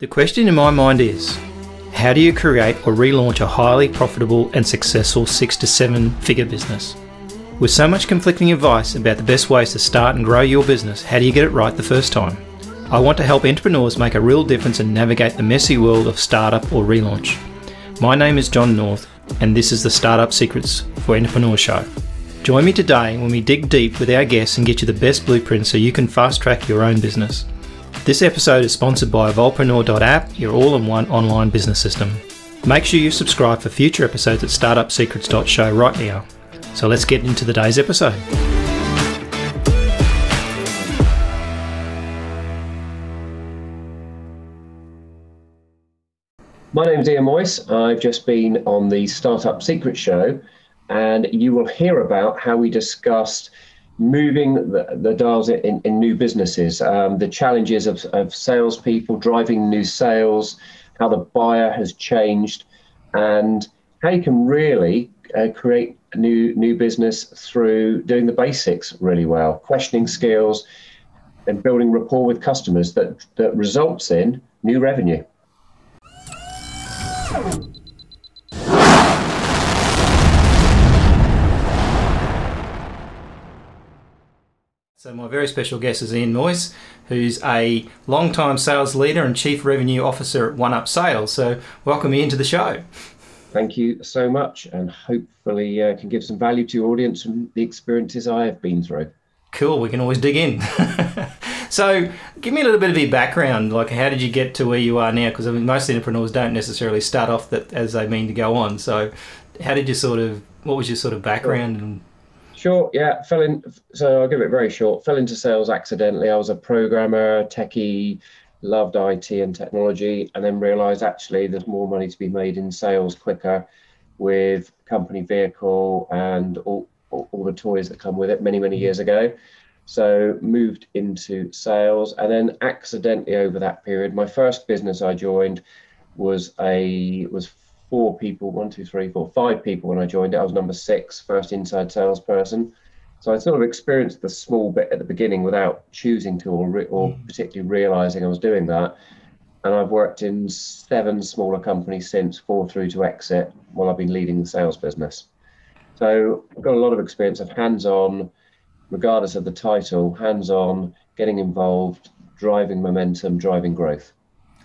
The question in my mind is, how do you create or relaunch a highly profitable and successful 6 to 7 figure business? With so much conflicting advice about the best ways to start and grow your business, how do you get it right the first time? I want to help entrepreneurs make a real difference and navigate the messy world of startup or relaunch. My name is John North, and this is the Startup Secrets for Entrepreneur Show. Join me today when we dig deep with our guests and get you the best blueprint so you can fast track your own business. This episode is sponsored by Evolvepreneur.app, your all-in-one online business system. Make sure you subscribe for future episodes at startupsecrets.show right now. So let's get into today's episode. My name's Ian Moyse. I've just been on the Startup Secrets Show, and you will hear about how we discussed moving the dials in new businesses, the challenges of salespeople driving new sales, how the buyer has changed, and how you can really create a new business through doing the basics really well, questioning skills, and building rapport with customers that results in new revenue. So my very special guest is Ian Moyse, who's a long-time sales leader and Chief Revenue Officer at OneUp Sales. So welcome Ian to the show. Thank you so much, and hopefully can give some value to your audience from the experiences I have been through. Cool, we can always dig in. So give me a little bit of your background, like how did you get to where you are now? Because I mean, most entrepreneurs don't necessarily start off as they mean to go on. So how did you what was your sort of background? Sure, yeah, so I'll give it very short. Fell into sales accidentally. I was a programmer, techie, loved IT and technology, and then realized actually there's more money to be made in sales quicker with company vehicle and all the toys that come with it many years ago. So moved into sales, and then accidentally over that period, my first business I joined was 4 people, 5 people when I joined it. I was number 6, first inside salesperson. So I sort of experienced the small bit at the beginning without choosing to or particularly realizing I was doing that. And I've worked in 7 smaller companies since, 4 through to exit, while I've been leading the sales business. So I've got a lot of experience of hands-on, regardless of the title, hands-on, getting involved, driving momentum, driving growth.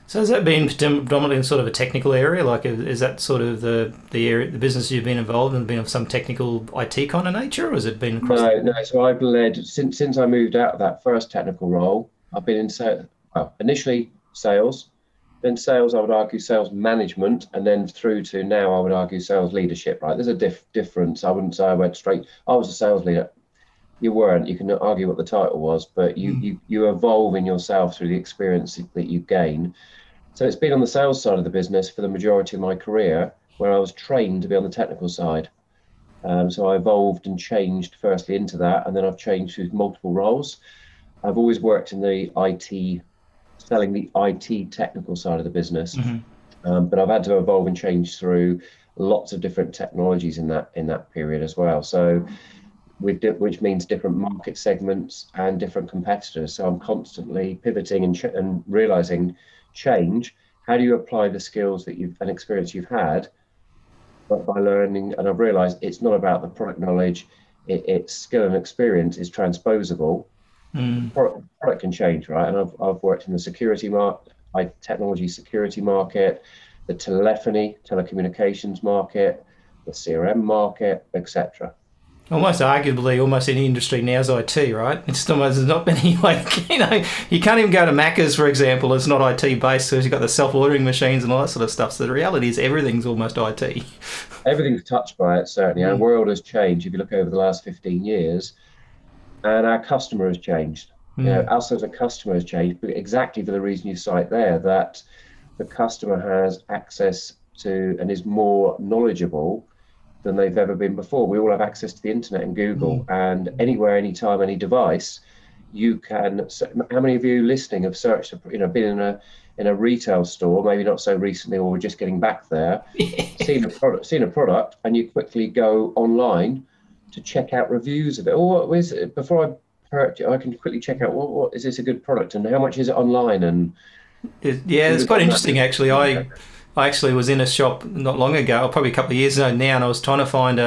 So has that been predominantly in sort of a technical area? Like, is that sort of the area, the business you've been involved in, been of some technical IT kind of nature, or has it been across? No. So I've led since I moved out of that first technical role. I've been in initially sales, then sales. I would argue sales management, and then through to now I would argue sales leadership. Right? There's a difference. I wouldn't say I went straight. I was a sales leader. You weren't. You can argue what the title was, but you evolve in yourself through the experience that you gain. So it's been on the sales side of the business for the majority of my career, where I was trained to be on the technical side. So I evolved and changed firstly into that, and then I've changed through multiple roles. I've always worked in the IT, selling the IT technical side of the business, but I've had to evolve and change through lots of different technologies in that period as well. So which means different market segments and different competitors. So I'm constantly pivoting and realizing change. How do you apply the skills and experience you've had, but by learning? And I've realized it's not about the product knowledge, it's skill and experience is transposable. Product can change, right? And I've worked in the security market, technology security market, the telecommunications market, the CRM market, etc. Almost arguably, almost any industry now is IT, right? It's almost, there's not many, you can't even go to Macca's, for example, it's not IT based, so you've got the self-ordering machines and all that sort of stuff. So the reality is everything's almost IT. Everything's touched by it, certainly. Our world has changed if you look over the last 15 years, and our customer has changed. You know, us as a customer has changed, but exactly for the reason you cite there, that the customer has access to and is more knowledgeable than they've ever been before. We all have access to the internet and Google, and anywhere, anytime, any device, you can. How many of you listening have searched, been in a retail store, maybe not so recently, or we're just getting back there, seen a product, and you quickly go online to check out reviews of it. Or what is it? Before I purchase, I can quickly check out what is this a good product and how much is it online, and It's quite interesting actually. I actually was in a shop not long ago, or probably a couple of years ago now, and I was trying to find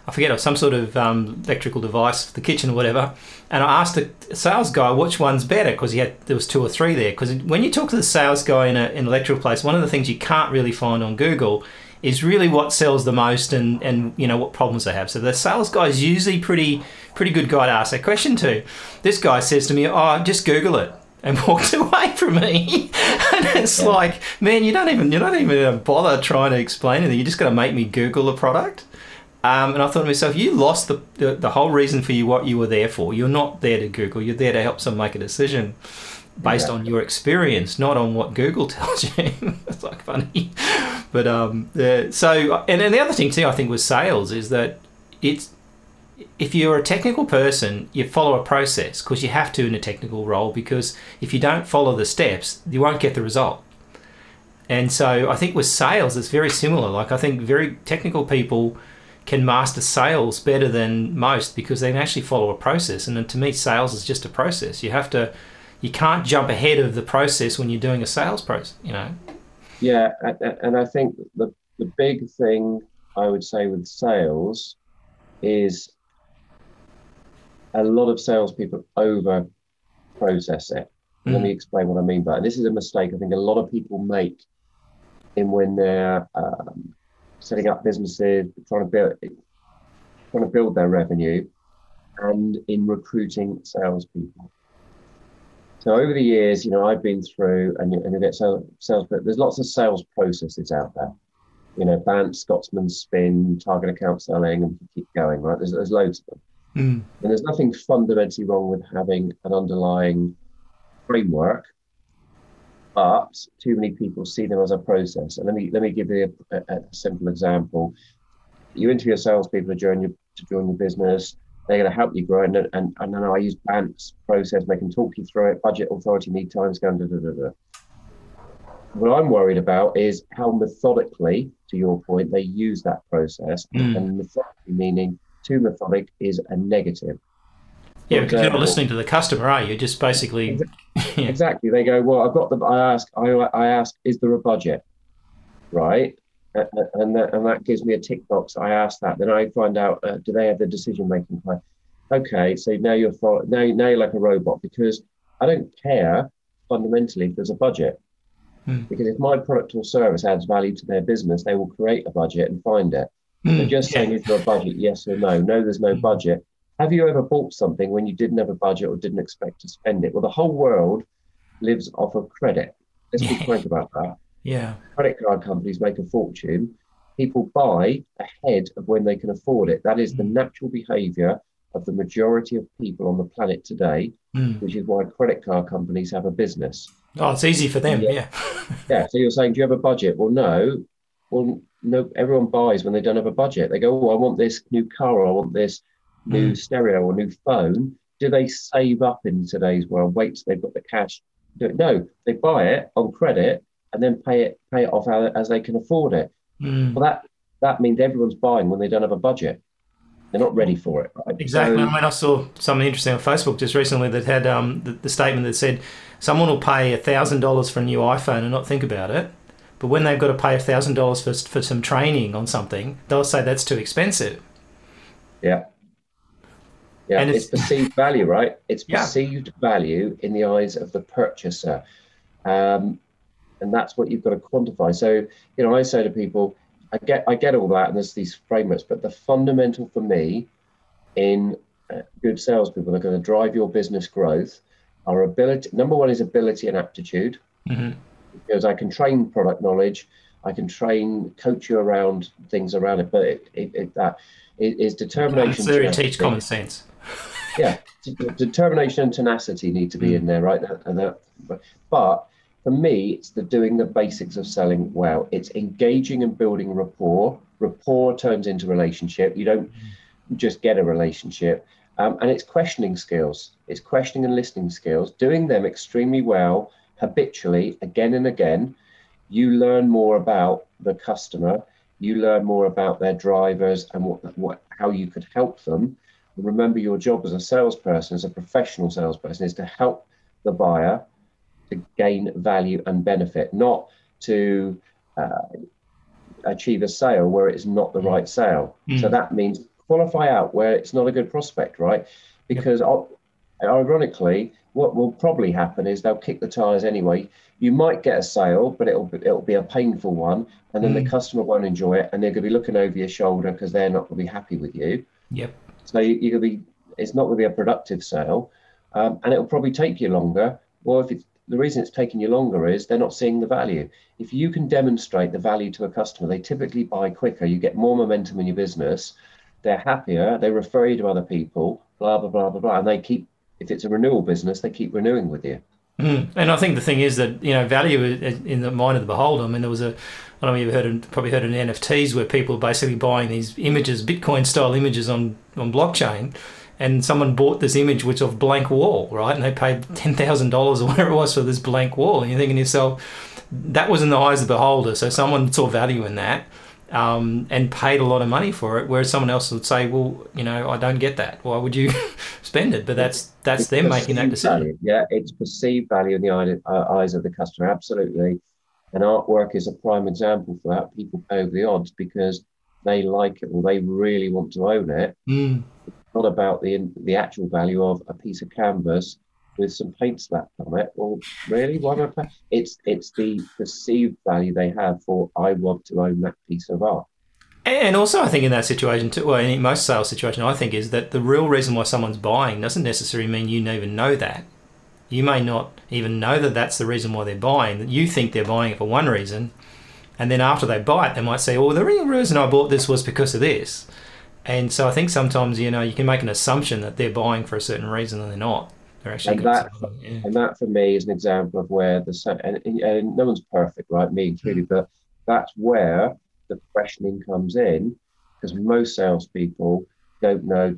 I forget, some sort of electrical device for the kitchen or whatever. And I asked the sales guy which one's better, because there was 2 or 3 there. Because when you talk to the sales guy in an electrical place, one of the things you can't really find on Google is really what sells the most and you know what problems they have. So the sales guy is usually pretty good guy to ask that question to. This guy says to me, "Oh, just Google it," and walked away from me. And it's like, man, you don't even bother trying to explain anything. You just got to make me Google the product. And I thought to myself, you lost the whole reason for what you were there for. You're not there to Google. You're there to help someone make a decision based on your experience, not on what Google tells you. It's like funny. But so, and then the other thing too, I think, with sales is that if you're a technical person, you follow a process, because you have to in a technical role, because if you don't follow the steps, you won't get the result. And so I think with sales, it's very similar. Like, I think very technical people can master sales better than most, because they can actually follow a process. And then to me, sales is just a process. You can't jump ahead of the process when you're doing a sales process, you know? Yeah, and I think the big thing I would say with sales is a lot of salespeople over process it. Let me explain what I mean by it. This is a mistake I think a lot of people make when they're setting up businesses, trying to build their revenue, and in recruiting salespeople. So over the years, I've been through, and you get sales, but there's lots of sales processes out there. BANT, Scotsman, Spin, target account selling, and we keep going, right? There's loads of them. And there's nothing fundamentally wrong with having an underlying framework, but too many people see them as a process. And let me give you a simple example. You interview salespeople to join your business. They're going to help you grow, and then I use BANT's process. They can talk you through it. Budget, authority, need, time scale. What I'm worried about is how methodically, to your point, they use that process. And methodically meaning too methodic is a negative. Yeah, because you're not listening to the customer, are you? You're just basically exactly. They go, well, I've got the. I ask, is there a budget, right? And that gives me a tick box. I ask that. Then I find out, do they have the decision making plan? Okay, so now you're like a robot, because I don't care fundamentally if there's a budget. Because if my product or service adds value to their business, they will create a budget and find it. They're just saying, is there a budget? Yes or no? No, there's no budget. Have you ever bought something when you didn't have a budget or didn't expect to spend it? Well, the whole world lives off of credit. Let's be frank about that. Yeah. Credit card companies make a fortune. People buy ahead of when they can afford it. That is the natural behavior of the majority of people on the planet today, which is why credit card companies have a business. Oh, it's easy for them, yeah. Yeah, so you're saying, do you have a budget? Well, no. Well, no, everyone buys when they don't have a budget. They go, oh, I want this new car, or I want this new stereo or new phone. Do they save up in today's world? Wait till they've got the cash. No, they buy it on credit and then pay it off as they can afford it. Well, that means everyone's buying when they don't have a budget. They're not ready for it. Right? Exactly. So, I saw something interesting on Facebook just recently that had the statement that said someone will pay $1,000 for a new iPhone and not think about it, but when they've got to pay $1,000 for some training on something, they'll say that's too expensive. Yeah. Yeah, and it's perceived value, right? It's perceived value in the eyes of the purchaser. And that's what you've got to quantify. So, I say to people, I get all that, and there's these frameworks, but the fundamental for me in good salespeople that are going to drive your business growth are ability. Number one is ability and aptitude, because I can train product knowledge, I can coach you around things around it, but it is determination. So teach common sense. Yeah, determination and tenacity need to be in there, right? But for me, it's doing the basics of selling well. It's engaging and building rapport. Rapport turns into relationship. You don't just get a relationship. And it's questioning skills. It's questioning and listening skills. Doing them extremely well, habitually, again and again. You learn more about the customer. You learn more about their drivers and how you could help them. Remember, your job as a salesperson, as a professional salesperson, is to help the buyer to gain value and benefit, not to achieve a sale where it's not the right sale. So that means qualify out where it's not a good prospect, right? Because ironically, what will probably happen is they'll kick the tires anyway. You might get a sale, but it'll be a painful one, and then the customer won't enjoy it, and they're going to be looking over your shoulder because they're not going to be happy with you. Yep. So it's not going to be a productive sale, and it'll probably take you longer. Well, the reason it's taking you longer is they're not seeing the value. If you can demonstrate the value to a customer, they typically buy quicker. You get more momentum in your business. They're happier. They refer you to other people. Blah blah blah blah blah, and they keep. If it's a renewal business, they keep renewing with you. And I think the thing is that, value in the mind of the beholder. I mean, there was I don't know if you've probably heard of NFTs, where people are basically buying these images, Bitcoin style images on blockchain, and someone bought this image which of blank wall, right? And they paid $10,000 or whatever it was for this blank wall. And you're thinking to yourself, that was in the eyes of the beholder. So someone saw value in that. And paid a lot of money for it, whereas someone else would say, well, I don't get that. Why would you spend it? But that's them making that decision. Value. Yeah, it's perceived value in the eyes of the customer, absolutely. And artwork is a prime example for that. People pay over the odds because they like it or they really want to own it. It's not about the actual value of a piece of canvas with some paint slapped on it. Well, really? Why am I? It's the perceived value they have for, I want to own that piece of art. And also, I think in that situation too, well, in most sales situations, I think is that the real reason why someone's buying doesn't necessarily mean you even know that. You may not even know that that's the reason why they're buying. That you think they're buying it for one reason, and then after they buy it, they might say, "Oh, the real reason I bought this was because of this." And so I think sometimes you can make an assumption that they're buying for a certain reason and they're not. And that for me is an example of where and no one's perfect, right? Me included, but that's where the questioning comes in, because most salespeople don't know.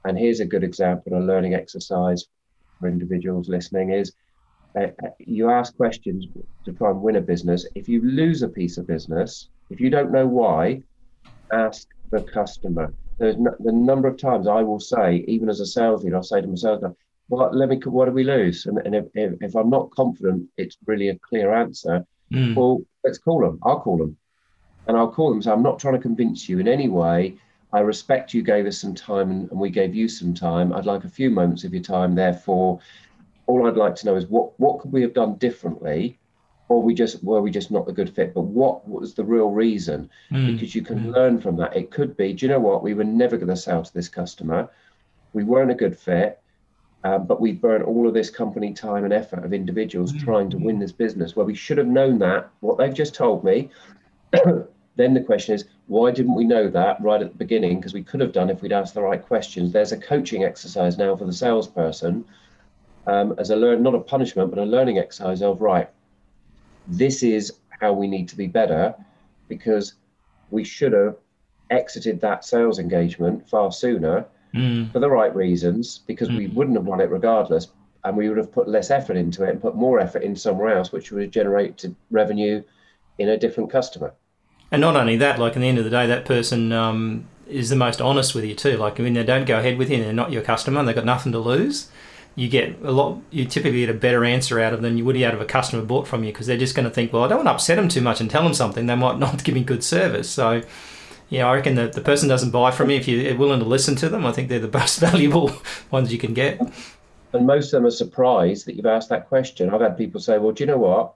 And here's a good example, a learning exercise for individuals listening is you ask questions to try and win a business. If you lose a piece of business, if you don't know why, ask the customer. There's the number of times I will say, even as a sales leader, I'll say to my sales guy, what did we lose? And if I'm not confident it's really a clear answer, well, let's call them. I'll call them. And I'll call them. So I'm not trying to convince you in any way. I respect you gave us some time and we gave you some time. I'd like a few moments of your time. Therefore, all I'd like to know is what could we have done differently? Or were we just not a good fit? But what was the real reason? Because you can learn from that. It could be, do you know what? We were never going to sell to this customer. We weren't a good fit, but we burnt all of this company time and effort of individuals trying to win this business. Well, we should have known that, what they've just told me. Then the question is, why didn't we know that right at the beginning? Because we could have done if we'd asked the right questions. There's a coaching exercise now for the salesperson as not a punishment, but a learning exercise of, right, this is how we need to be better, because we should have exited that sales engagement far sooner for the right reasons, because we wouldn't have won it regardless, and we would have put less effort into it and put more effort in somewhere else, which would have generated revenue in a different customer. And not only that, like, at the end of the day, that person is the most honest with you too. Like, when they don't go ahead with you and they're not your customer and they've got nothing to lose, you typically get a better answer out of than you would out of a customer bought from you, because they're just going to think, well, I don't want to upset them too much and tell them something. They might not give me good service. So, I reckon that the person doesn't buy from you if you're willing to listen to them. I think they're the most valuable ones you can get. And most of them are surprised that you've asked that question. I've had people say, well, do you know what?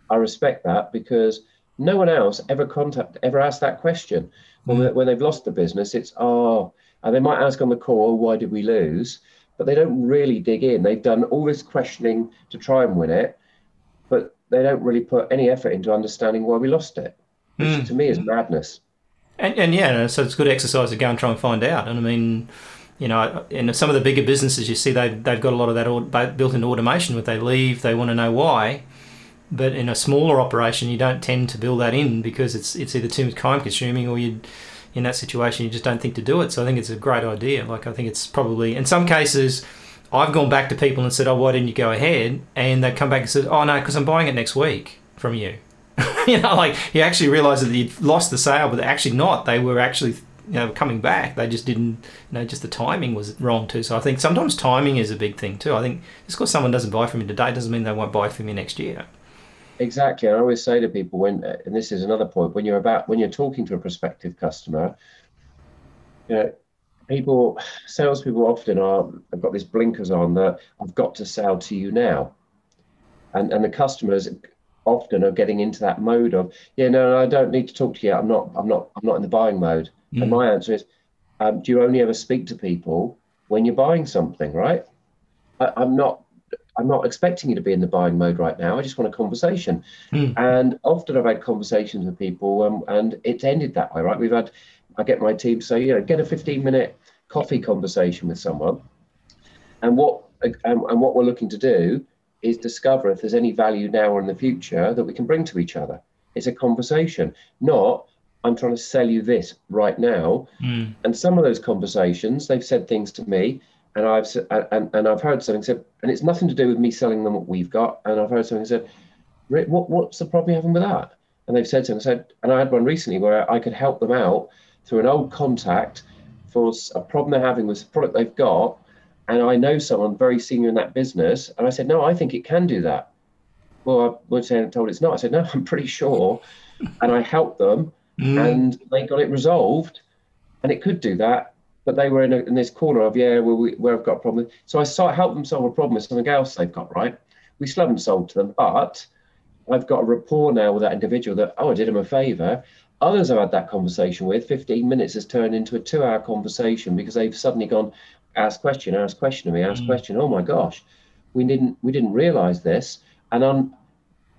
I respect that, because no one else ever asked that question. When they've lost the business, it's, and they might ask on the call, why did we lose? But they don't really dig in. They've done all this questioning to try and win it, but they don't really put any effort into understanding why we lost it, which to me is madness. And so it's a good exercise to go and try and find out. And I mean, in some of the bigger businesses, you see they've got a lot of that built-in automation. When they leave, they want to know why. But in a smaller operation, you don't tend to build that in, because it's either too time-consuming, or in that situation, you just don't think to do it. So I think it's a great idea. Like, I think it's probably, in some cases, I've gone back to people and said, oh, why didn't you go ahead? And they've come back and said, oh, no, because I'm buying it next week from you. Like, you actually realise that you'd lost the sale, but they're actually not. They were actually coming back. They just didn't, just the timing was wrong too. So I think sometimes timing is a big thing too. I think just because someone doesn't buy from you today doesn't mean they won't buy from you next year. Exactly. I always say to people and this is another point, when you're talking to a prospective customer, salespeople often have got this blinkers on that I've got to sell to you now, and the customers often are getting into that mode of, no, I don't need to talk to you. I'm not in the buying mode. And my answer is, do you only ever speak to people when you're buying something, right? I'm not expecting you to be in the buying mode right now. I just want a conversation. And often I've had conversations with people, and it's ended that way, right? I get my team to say, get a 15-minute coffee conversation with someone, and what we're looking to do is discover if there's any value now or in the future that we can bring to each other. It's a conversation, not I'm trying to sell you this right now. And some of those conversations, they've said things to me, and I've heard something said, and it's nothing to do with me selling them what we've got. And I've heard something said, Rick, what's the problem you're having with that? And they've said something, and I had one recently where I could help them out through an old contact for a problem they're having with the product they've got. And I know someone very senior in that business. And I said, no, I think it can do that. Well, I was told it's not. I said, no, I'm pretty sure. And I helped them and they got it resolved, and it could do that. But they were in this corner of, where I've got a problem. So I helped them solve a problem with something else they've got, right? We still haven't sold to them, but I've got a rapport now with that individual that, I did them a favor. Others I've had that conversation with, 15 minutes has turned into a 2-hour conversation because they've suddenly gone, ask question to me, ask question. Oh my gosh, we didn't realize this. And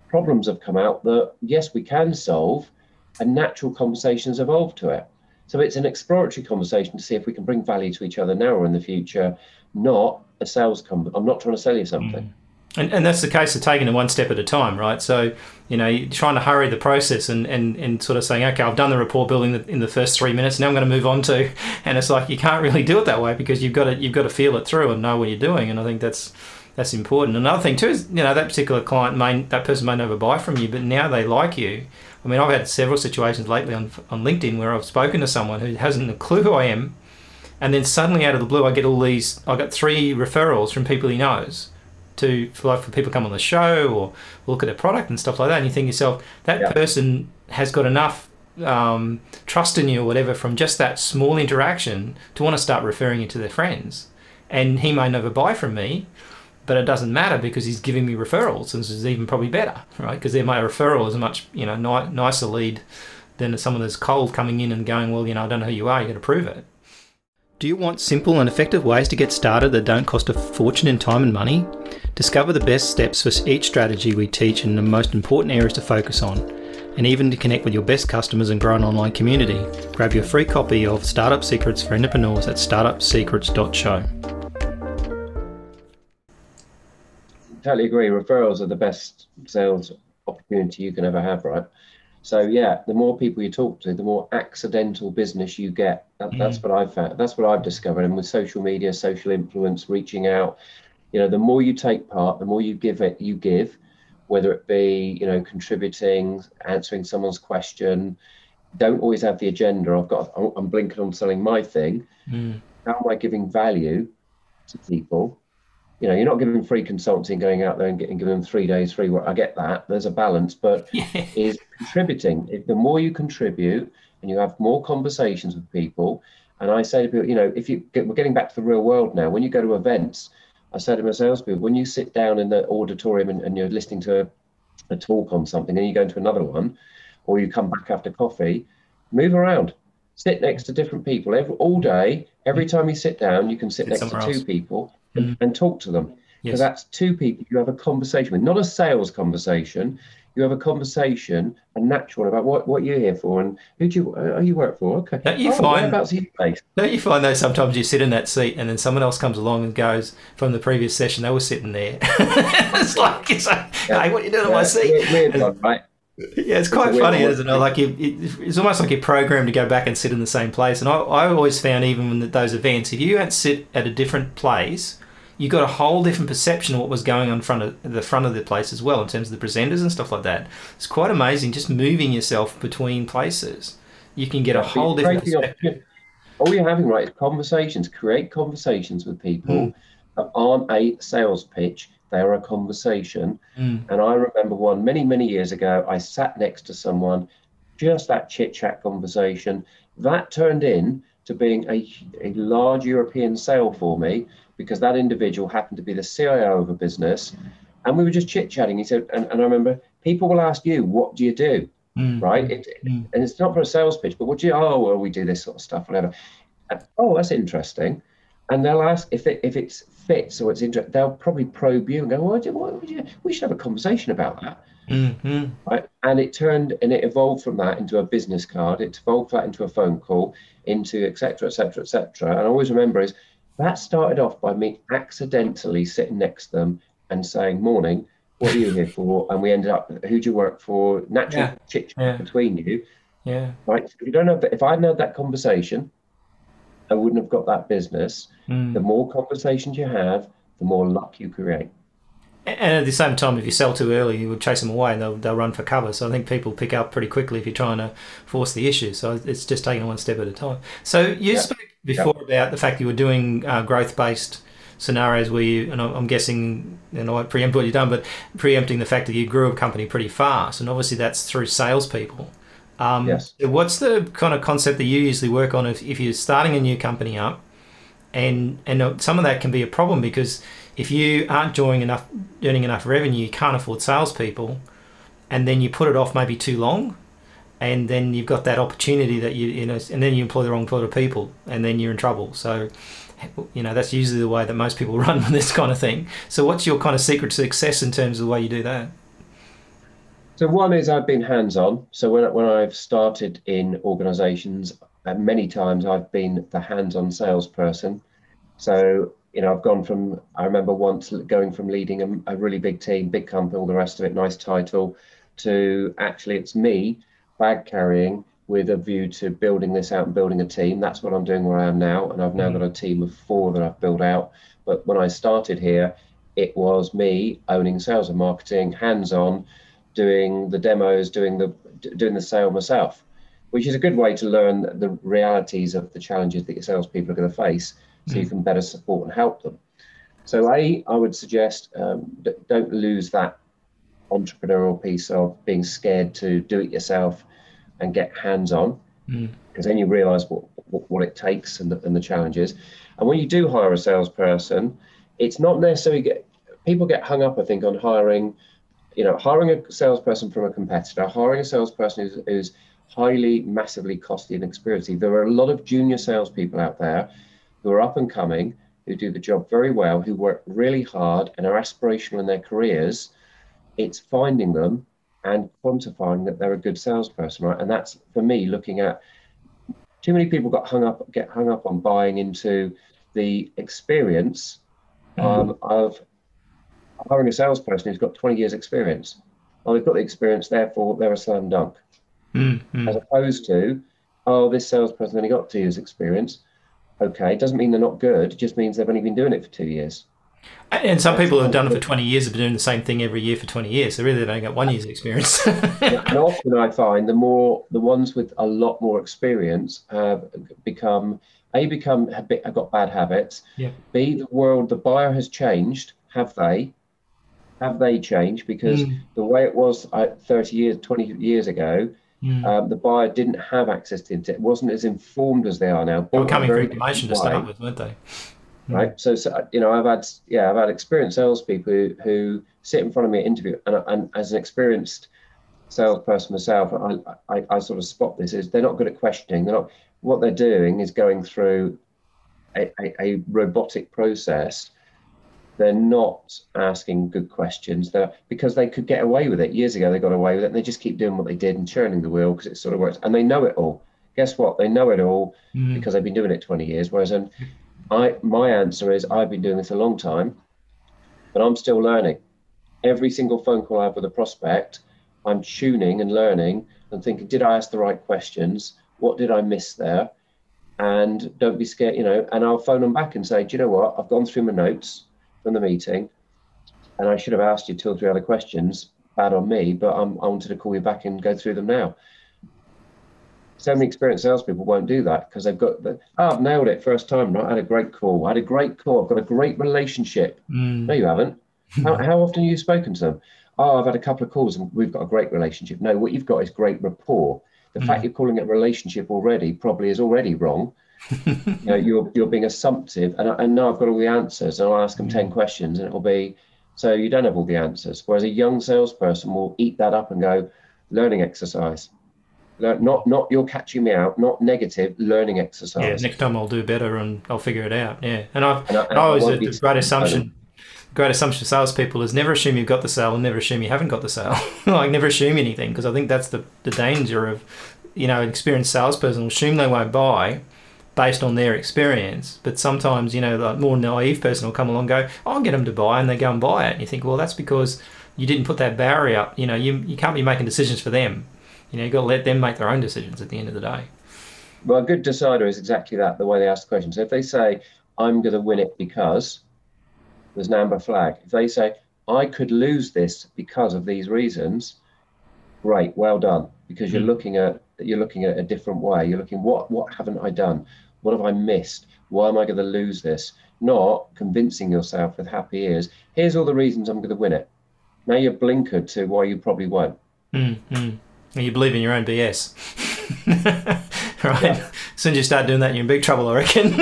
problems have come out that, yes, we can solve, and natural conversations evolve to it. So it's an exploratory conversation to see if we can bring value to each other now or in the future, not a sales I'm not trying to sell you something. And that's the case of taking it one step at a time, right? So, you're trying to hurry the process and sort of saying, okay, I've done the rapport building in the first 3 minutes. Now I'm going to move on to, and it's like you can't really do it that way because you've got to feel it through and know what you're doing. And I think that's important. Another thing too is, that particular client that person may never buy from you, but now they like you. I mean, I've had several situations lately on LinkedIn where I've spoken to someone who hasn't a clue who I am, and then suddenly out of the blue, I got 3 referrals from people he knows. For people to come on the show or look at a product and stuff like that, and you think to yourself, that person has got enough trust in you or whatever from just that small interaction to want to start referring you to their friends. And he may never buy from me, but it doesn't matter because he's giving me referrals, and this is even probably better, right? Because my referral is a much nicer lead than someone that's cold coming in and going, well, I don't know who you are, you got to prove it. Do you want simple and effective ways to get started that don't cost a fortune in time and money? Discover the best steps for each strategy we teach and the most important areas to focus on, and even to connect with your best customers and grow an online community. Grab your free copy of Startup Secrets for Entrepreneurs at startupsecrets.show. Totally agree. Referrals are the best sales opportunity you can ever have, right? So the more people you talk to, the more accidental business you get. That's what I've found. That's what I've discovered. And with social media, social influence, reaching out, the more you take part, the more you give, whether it be, contributing, answering someone's question. Don't always have the agenda. I'm blinking on selling my thing. How am I giving value to people? You're not giving free consultancy and going out there and giving them 3 days free work. I get that. There's a balance, but is contributing. The more you contribute and you have more conversations with people, and I say to people, we're getting back to the real world now. When you go to events, I say to my salespeople, when you sit down in the auditorium and you're listening to a talk on something and you go into another one, or you come back after coffee, move around. Sit next to different people all day. Every time you sit down, you can sit next to 2 people and talk to them. Because that's 2 people you have a conversation with, not a sales conversation. You have a conversation, a natural, about what you're here for and who you work for. Okay. Don't you find though sometimes you sit in that seat and then someone else comes along and goes from the previous session they were sitting there. It's like, hey, what are you doing on my seat? Weird one, right? Yeah, it's quite funny, isn't it? Like it's almost like you're programmed to go back and sit in the same place. And I always found, even at those events, if you had to sit at a different place, you got a whole different perception of what was going on the front of the place as well, in terms of the presenters and stuff like that. It's quite amazing just moving yourself between places. You can get a whole different perspective. all you're having, right, is conversations. Create conversations with people that aren't a sales pitch. They are a conversation. And I remember one many years ago, I sat next to someone, just that chit-chat conversation. That turned in to being a large European sale for me, because that individual happened to be the CIO of a business. And we were just chit-chatting. He said, and I remember, people will ask you, what do you do? Right? And it's not for a sales pitch, but what do you, oh, well, we do this sort of stuff, whatever. And, oh, that's interesting. And they'll ask if it fits or it's interesting. They'll probably probe you and go, we should have a conversation about that. Right? And it evolved from that into a business card. It evolved that into a phone call, into et cetera, et cetera, et cetera. And I always remember is that started off by me accidentally sitting next to them and saying, morning, what are you here for? And we ended up, who do you work for? Natural chit chat between you. Yeah. Right. If you don't have that, if I hadn't had that conversation, I wouldn't have got that business. The more conversations you have, the more luck you create. And at the same time, if you sell too early, you would chase them away and they'll run for cover. So I think people pick up pretty quickly if you're trying to force the issue. So it's just taking one step at a time. So you spoke before about the fact you were doing growth-based scenarios where you, and I'm guessing, and I won't preempt what you've done, but preempting the fact that you grew a company pretty fast. And obviously that's through salespeople. Yes. What's the kind of concept that you usually work on if you're starting a new company up? And some of that can be a problem because if you aren't earning enough revenue, you can't afford salespeople, and then you put it off maybe too long, and then you've got that opportunity that and then you employ the wrong sort of people, and then you're in trouble. So, that's usually the way that most people run with this kind of thing. So what's your kind of secret to success in terms of the way you do that? So one is I've been hands-on. So when I've started in organizations, many times I've been the hands-on salesperson. So, I've gone from, I remember once going from leading a really big team, big company, all the rest of it, nice title, to actually it's me bag carrying with a view to building this out and building a team. That's what I'm doing where I am now. And I've now got a team of 4 that I've built out. But when I started here, it was me owning sales and marketing, hands-on, doing the demos, doing the sale myself, which is a good way to learn the realities of the challenges that your salespeople are going to face, so you can better support and help them. So I would suggest don't lose that entrepreneurial piece of being scared to do it yourself and get hands-on, because then you realize what it takes and the challenges. And when you do hire a salesperson, it's not necessarily people get hung up, I think, on hiring a salesperson from a competitor, hiring a salesperson who's highly, massively costly and experienced. There are a lot of junior salespeople out there who are up and coming, who do the job very well, who work really hard and are aspirational in their careers. It's finding them and quantifying that they're a good salesperson, right? And that's, for me, looking at too many people get hung up on buying into the experience of hiring a salesperson who's got 20 years experience. Well, they've got the experience, therefore they're a slam dunk. As opposed to, this salesperson only got 2 years experience. Okay, it doesn't mean they're not good. It just means they've only been doing it for 2 years. And some people who have done it for 20 years have been doing the same thing every year for 20 years. So really they've only got 1 year's experience. And often I find the ones with a lot more experience have got bad habits. Yeah. B, the buyer has changed. Have they changed? Because the way it was 20 years ago, the buyer didn't have access to internet, wasn't as informed as they are now. They were coming for information to start with, weren't they? Right. So I've had experienced salespeople who sit in front of me at interview, and as an experienced salesperson myself, I sort of spot this is they're not good at questioning. What they're doing is going through a robotic process. They're not asking good questions. Because they could get away with it. Years ago, they got away with it, and they just keep doing what they did and churning the wheel because it sort of works. And they know it all. Guess what? They know it all because they've been doing it 20 years. Whereas my answer is I've been doing this a long time, but I'm still learning. Every single phone call I have with a prospect, I'm tuning and learning and thinking, did I ask the right questions? What did I miss there? And don't be scared, and I'll phone them back and say, do you know what? I've gone through my notes from the meeting, and I should have asked you 2 or 3 other questions. Bad on me, but I wanted to call you back and go through them now. so many experienced salespeople won't do that because they've got I've nailed it first time, right? I had a great call. I've got a great relationship. No, you haven't. How often have you spoken to them? Oh, I've had a couple of calls and we've got a great relationship. No, what you've got is great rapport. The fact you're calling it a relationship already probably is already wrong. You're being assumptive, and now I've got all the answers, and I'll ask them 10 questions, and it'll be, so you don't have all the answers. Whereas a young salesperson will eat that up and go, learning exercise. Not you're catching me out, not negative, learning exercise. Yeah, next time I'll do better and I'll figure it out. Yeah, and I always a great assumption. Great assumption of salespeople is never assume you've got the sale and never assume you haven't got the sale. Like never assume anything, because I think that's the danger of, an experienced salesperson will assume they won't buy based on their experience. But sometimes, the more naive person will come along and go, I'll get them to buy, and they go and buy it. And you think, well, that's because you didn't put that barrier up. You can't be making decisions for them. You've got to let them make their own decisions at the end of the day. Well, a good decider is exactly that, the way they ask the question. So if they say, I'm going to win it because, there's an amber flag. If they say, I could lose this because of these reasons, great, well done. Because you're looking at a different way. You're looking, what haven't I done? What have I missed? Why am I going to lose this? Not convincing yourself with happy ears. Here's all the reasons I'm going to win it. Now you're blinkered to why you probably won't. And you believe in your own BS. Right? Yeah. As soon as you start doing that, you're in big trouble, I reckon.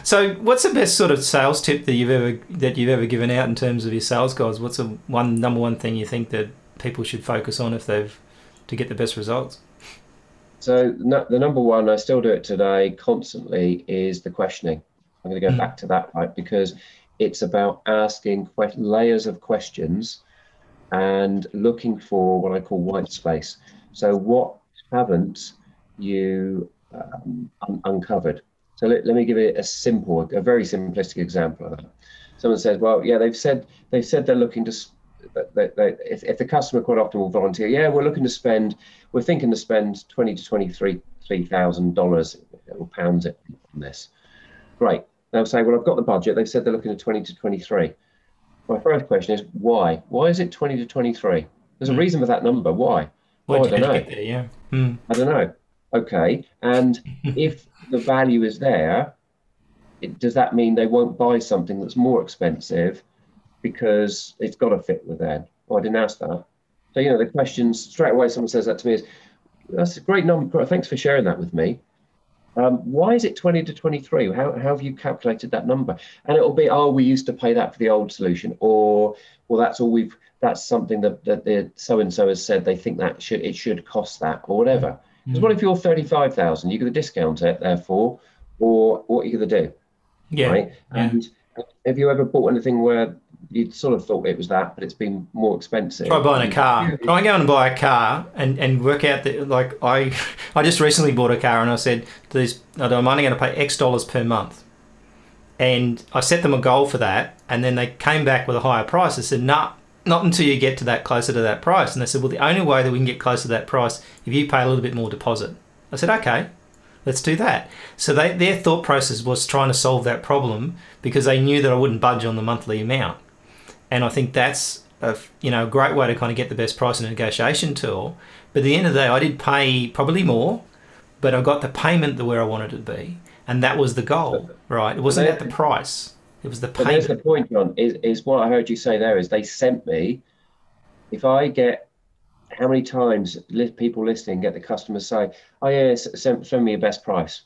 So what's the best sort of sales tip that you've ever given out in terms of your sales guys? What's the number one thing you think that people should focus on to get the best results? So the number one, I still do it today constantly, is the questioning. I'm going to go back to that, right? Because it's about asking layers of questions and looking for what I call white space. So what haven't you uncovered? So let me give it a very simplistic example of that. Someone says, well, yeah, they've said they're looking to, if the customer quite often will volunteer, yeah, we're thinking to spend $20,000 to $23,000 or pounds on this. Great. They'll say, well, I've got the budget. They've said they're looking at 20 to 23. My first question is, why? Why is it 20 to 23? There's a reason for that number. Why? Well, I don't know. Get there, yeah. I don't know. Okay. And if the value is there, does that mean they won't buy something that's more expensive because it's got to fit with that? Oh, I didn't ask that. So, the questions straight away, someone says that to me is, that's a great number. Thanks for sharing that with me. Why is it 20 to 23? How have you calculated that number? And it'll be, oh, we used to pay that for the old solution, or, well, that's something that the so-and-so has said they think that it should cost that, or whatever. Because what if you're 35,000? You're going to discount it, therefore, or what are you going to do? Yeah. Right. Yeah. And have you ever bought anything where you sort of thought it was that, but it's been more expensive? Try buying a car. Try and go and buy a car and work out that, like, I just recently bought a car and I said, I'm only going to pay X dollars per month. And I set them a goal for that, and then they came back with a higher price. I said, nah, not until you get to that, closer to that price. And they said, well, the only way that we can get closer to that price if you pay a little bit more deposit. I said, okay, let's do that. So their thought process was trying to solve that problem because they knew that I wouldn't budge on the monthly amount. And I think that's a great way to kind of get the best price in a negotiation tool. But at the end of the day, I did pay probably more, but I got the payment where I wanted it to be. And that was the goal, right? It wasn't at the price. It was the payment. But there's the point, John, is what I heard you say there is they sent me, if I get, how many times people listening get the customers say, oh yeah, send me your best price.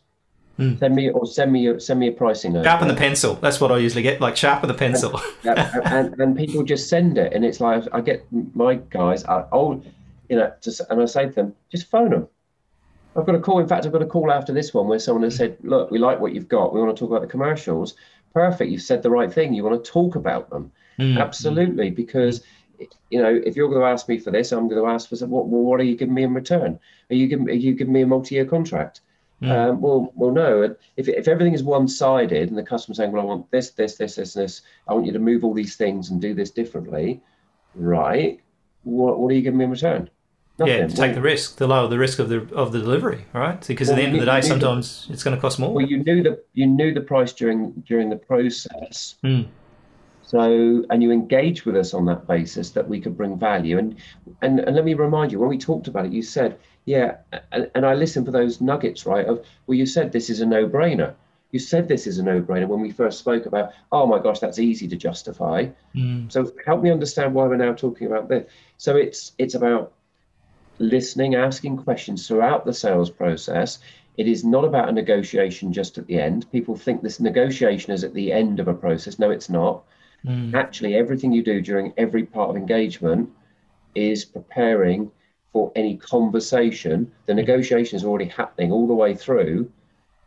Send me a pricing note. Sharpen the pencil. That's what I usually get, like sharpen the pencil. And people just send it. And it's like, I get my guys, and I say to them, just phone them. I've got a call. In fact, I've got a call after this one where someone has said, look, we like what you've got. We want to talk about the commercials. Perfect. You've said the right thing. You want to talk about them. Absolutely. Because, if you're going to ask me for this, I'm going to ask for what are you giving me in return? Are you giving me a multi-year contract? Well, no. If everything is one-sided and the customer's saying, well, I want this, I want you to move all these things and do this differently, right? What are you giving me in return? Nothing. Yeah, to take the risk, to lower the risk of the delivery, right? Because at the end of the day, sometimes it's going to cost more. Well, you knew the price during the process. So, and you engage with us on that basis that we could bring value. And let me remind you, when we talked about it, you said, yeah, and I listened for those nuggets, right? Of, well, you said this is a no-brainer. You said this is a no-brainer when we first spoke about, oh my gosh, that's easy to justify. So help me understand why we're now talking about this. So it's about listening, asking questions throughout the sales process. It is not about a negotiation just at the end. People think this negotiation is at the end of a process. No, it's not. Actually, everything you do during every part of engagement is preparing for any conversation. The negotiation is already happening all the way through,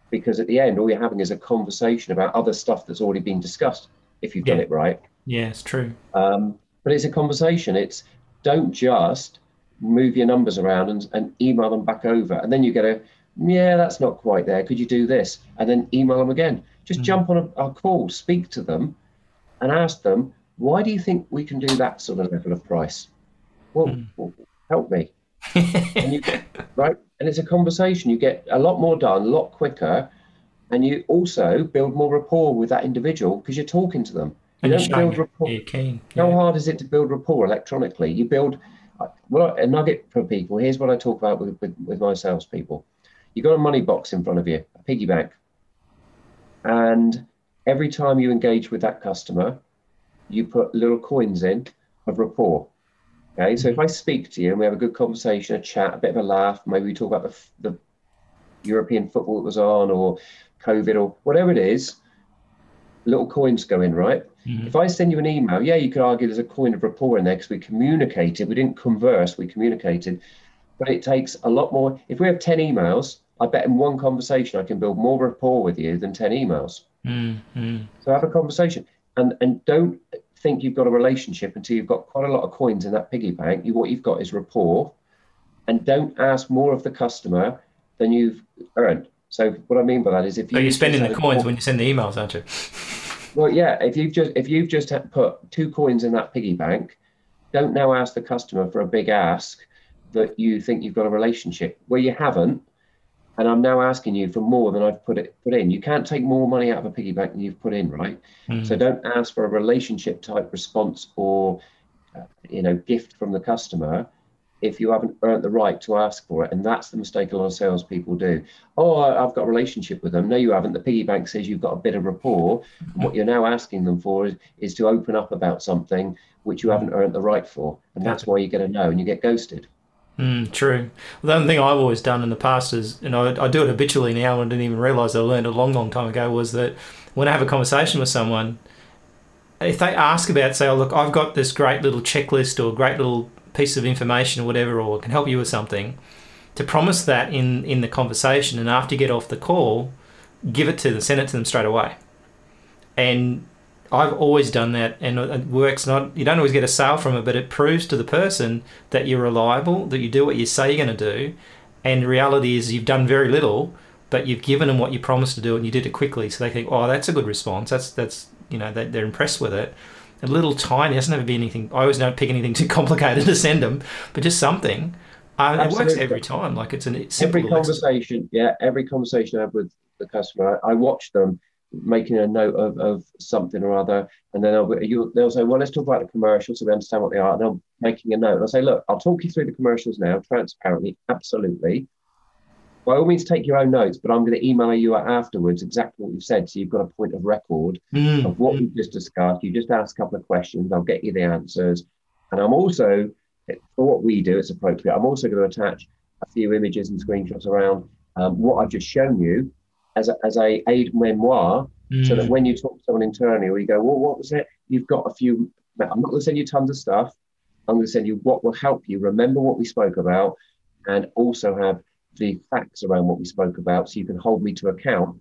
because at the end, all you're having is a conversation about other stuff that's already been discussed, if you've done it right. Yeah, it's true. But it's a conversation. It's, don't just move your numbers around and email them back over. And then you get a, yeah, that's not quite there. Could you do this? And then email them again. Just jump on a call, speak to them, and ask them, why do you think we can do that sort of level of price? Well, help me. And you get, right? And it's a conversation. You get a lot more done, a lot quicker. And you also build more rapport with that individual because you're talking to them. You don't build rapport. How hard is it to build rapport electronically? You build, well, a nugget for people. Here's what I talk about with my salespeople. You've got a money box in front of you, a piggy bank. And every time you engage with that customer, you put little coins in of rapport. Okay, so if I speak to you and we have a good conversation, a chat, a bit of a laugh, maybe we talk about the European football that was on, or COVID, or whatever it is, little coins go in, right? If I send you an email, yeah, you could argue there's a coin of rapport in there because we communicated. We didn't converse, we communicated. But it takes a lot more. If we have 10 emails, I bet in one conversation I can build more rapport with you than 10 emails. So have a conversation, and don't think you've got a relationship until you've got quite a lot of coins in that piggy bank. What you've got is rapport, and don't ask more of the customer than you've earned. So what I mean by that is, if you're spending the coins when you send the emails, aren't you? Well, yeah. If you've just put 2 coins in that piggy bank, don't now ask the customer for a big ask that you think you've got a relationship where you haven't. And I'm now asking you for more than I've put in. You can't take more money out of a piggy bank than you've put in, right? So don't ask for a relationship type response or gift from the customer if you haven't earned the right to ask for it. And that's the mistake a lot of salespeople do. Oh, I've got a relationship with them. No, you haven't. The piggy bank says you've got a bit of rapport. And what you're now asking them for is to open up about something which you haven't earned the right for. And that's why you get a no and you get ghosted. True. Well, the only thing I've always done in the past is, I do it habitually now and didn't even realise I learned a long, long time ago, was that when I have a conversation with someone, if they ask about, say, oh, look, I've got this great little checklist or great little piece of information or whatever, or can help you with something, to promise that in the conversation, and after you get off the call, give it to them, send it to them straight away. And I've always done that, and it works. You don't always get a sale from it, but it proves to the person that you're reliable, that you do what you say you're going to do. And the reality is you've done very little, but you've given them what you promised to do, and you did it quickly. So they think, oh, that's a good response. That's they're impressed with it. A little tiny, it doesn't have to be anything. I always don't pick anything too complicated to send them, but just something. It works every time. Like, it's a simple conversation. Every conversation I have with the customer, I watch them making a note of something or other, and then they'll say, well, let's talk about the commercials so we understand what they are. And I'm making a note, and I'll say, look, I'll talk you through the commercials now, transparently, absolutely. By all means, take your own notes, but I'm going to email you afterwards exactly what you've said, so you've got a point of record of what we've just discussed. You just ask a couple of questions, I'll get you the answers. And I'm also, for what we do, it's appropriate, I'm also going to attach a few images and screenshots around what I've just shown you as a aid memoir, so that when you talk to someone internally, or you go, well, what was it? You've got a few. I'm not going to send you tons of stuff. I'm going to send you what will help you remember what we spoke about, and also have the facts around what we spoke about, so you can hold me to account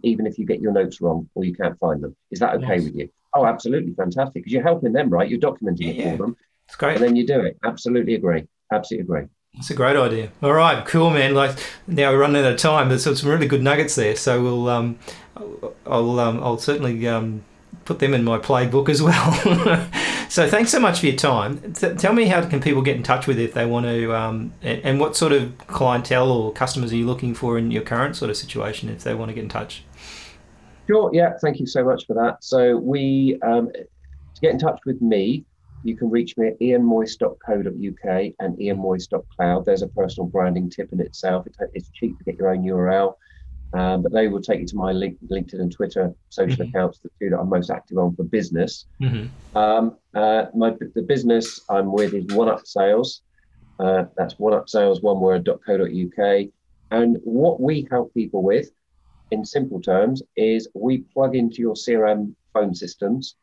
even if you get your notes wrong or you can't find them. Is that okay with you? Oh, absolutely, fantastic. Because you're helping them, right? You're documenting it for them. It's great. And then you do it. Absolutely agree. Absolutely agree. That's a great idea. All right, cool, man. Like, now we're running out of time, but some really good nuggets there. So I'll certainly put them in my playbook as well. So thanks so much for your time. Tell me, how can people get in touch with you if they want to, and what sort of clientele or customers are you looking for in your current sort of situation if they want to get in touch? Sure. Yeah. Thank you so much for that. So we, To get in touch with me, you can reach me at ianmoyse.co.uk and ianmoyse.cloud. There's a personal branding tip in itself. It's cheap to get your own URL, but they will take you to my LinkedIn and Twitter social accounts, the two that I'm most active on for business. The business I'm with is OneUp Sales. That's OneUp Sales, one word.co.uk. And what we help people with, in simple terms, is we plug into your CRM phone systems.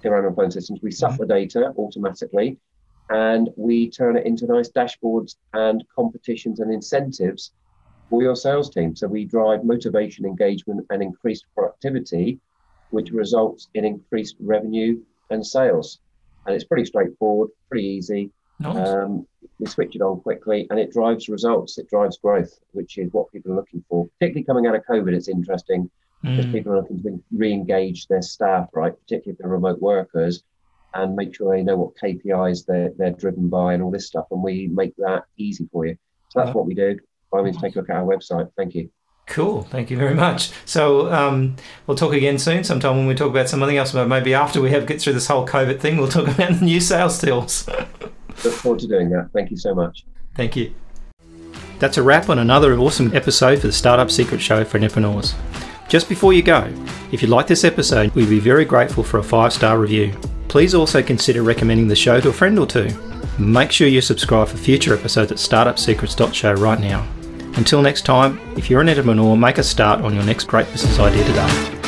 We suck the data automatically, and we turn it into nice dashboards and competitions and incentives for your sales team. So we drive motivation, engagement, and increased productivity, which results in increased revenue and sales. And it's pretty straightforward, pretty easy. Nice. We switch it on quickly, and it drives results. It drives growth, which is what people are looking for. Particularly coming out of COVID, it's interesting. Because people are looking to re-engage their staff, right? Particularly if they're remote workers, and make sure they know what KPIs they're driven by and all this stuff. And we make that easy for you. So that's what we do. By all means, take a look at our website. Thank you. Cool. Thank you very much. So we'll talk again soon sometime when we talk about something else, but maybe after we get through this whole COVID thing, we'll talk about the new sales tools. Look forward to doing that. Thank you so much. Thank you. That's a wrap on another awesome episode for the Startup Secret Show for entrepreneurs. Just before you go, if you like this episode, we'd be very grateful for a 5-star review. Please also consider recommending the show to a friend or two. Make sure you subscribe for future episodes at startupsecrets.show right now. Until next time, if you're an entrepreneur, make a start on your next great business idea today.